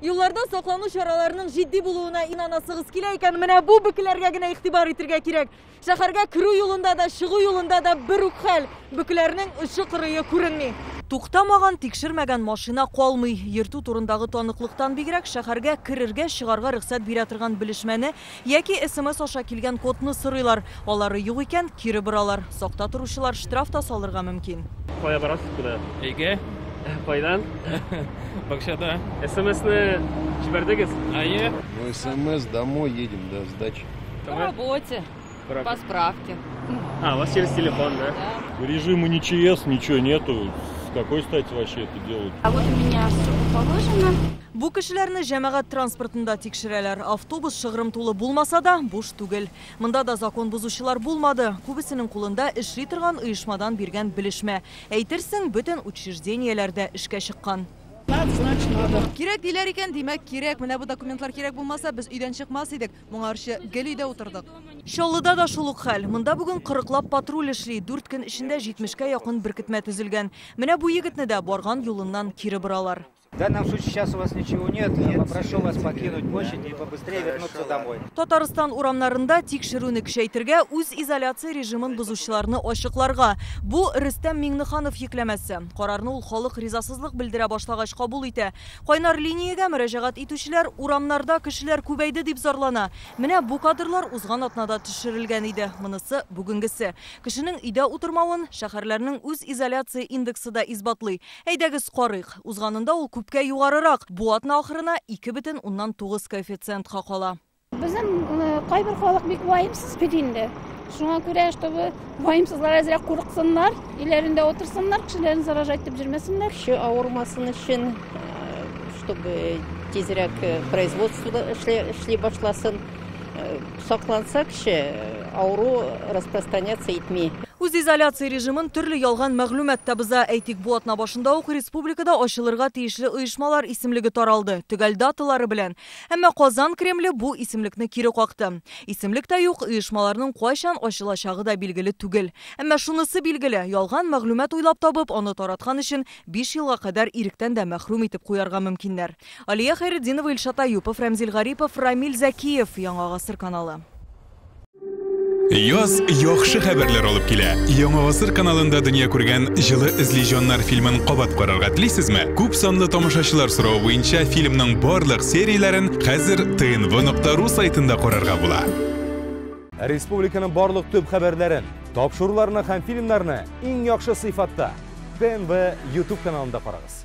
Yollardan saklaну çaralarının ciddi buluğuna inanasığız kileyken mene bu bükülerge gine ihtibar itirge kirek. Şaharga kırı yolunda da çığı yolunda da bir ukhel bükülerinin ışı kırıyı kurunmi. Туктамаган, тикшермәгән машина калмый. Йөртү турындагы таныклыктан бигрәк шәһәргә керергә, чыгарга рөхсәт бирә торган белешмәне яки СМС аша килгән кодны сорыйлар. Алары юк икән, кире боралар. Сакта торучылар штраф та салырга мөмкин. Кая барасыз куда? Әйгә? Кайдан? Бакчада. СМСны җибәрдегез? Әйе. Ну, СМС домой едем до сдачи. По работе, по справке. А, у вас через телефон, да? Режима не ЧС, ничего нету. С какой стати вообще это делают? А вот у меня все положено. Бу кешеләрне җәмәгать транспортында тикшерәләр. Автобус шыгрым тулы булмаса да, буш түгел. Монда да закон бузучылар булмады. Күбесенең кулында эшли торган оешмадан биргән белешмә. Әйтерсең, бөтен учрежденияләрдә эшкә чыккан. Кирәк диләр икән, димәк кирәк. Менә бу документлар кирәк булмаса, без өйдән чыкмас идек. Моңарчы гел өйдә утырдык. Чаллыда да шул ук хәл. Монда бүген 40лап патруль эшли. 4 көн эчендә 70кә якын беркетмә төзелгән. Менә бу егетне дә барган юлыннан кире боралар. В данном случае сейчас у вас ничего нет. Я попрошу вас покинуть площадь и побыстрее вернуться домой. Татарстан урамнарында тикшерүне көчәйтергә, үз изоляция режимын бузучыларны ачыкларга. Бу Рөстәм Миңнеханов йөкләмәсе. Карарны ул халык ризасызлык белдерә башлагач кабул итә. Кайнар линиягә мөрәҗәгать итүчеләр урамнарда кешеләр күбәйде дип зарлана. Менә бу кадрлар узган атнада төшерелгән иде. Монысы бүгенгесе. Кешенең өйдә утырмавын шәһәрләрнең үз изоляция индексы да избатлый. Әйдәгез карыйк. Узганында ул күпкә югарырак. Бу атна ахырына 2,9 коэффициентка кала. Безнең кайбер халык бик ваимсыз бит инде. Шуңа күрә, чтобы ваимсызлар әзрәк курыксыннар, иләрендә отырсыннар, кешеләрне заражать итеп җирмәсеннәр. Кеше авырмасын өчен, чтобы тизрәк производство эшли башласын, сакланса кеше, авыру распространяться итми. Үз изоляция режимын төрле ялган мәгълүмат табыза. Әйтик, бу атна башында ук республикада ачылырга тиешле оешмалар исемлеге таралды, төгәл даталары белән. Әмма Казан Кремле бу исемлекне кире какты. Исемлек тә юк, оешмаларның кайчан ачылачагы да билгеле түгел. Әмма шунысы билгеле, ялган мәгълүмат уйлап табып, аны тараткан өчен 5 елга кадәр иректән дә мәхрүм итеп куярга мөмкиннәр. Алия Хәйретдинова, Илшат Аюпов, Рамзил Гарипов, Рамил Закиев, Яңа гасыр каналы. Яз яхшы хәбәрләр алып килә. Яңа гасыр каналында дөнья күргән җылы эзлиҗаннар фильмын кабат карарга телисезме? Күп санлы тамашачылар соравы буенча фильмның барлык серияләрен хәзер tnv.ru сайтында карарга була. Республиканың барлык төп хәбәрләрен, тапшыруларны һәм фильмнарны иң яхшы сыйфатта TNV YouTube каналында карагыз.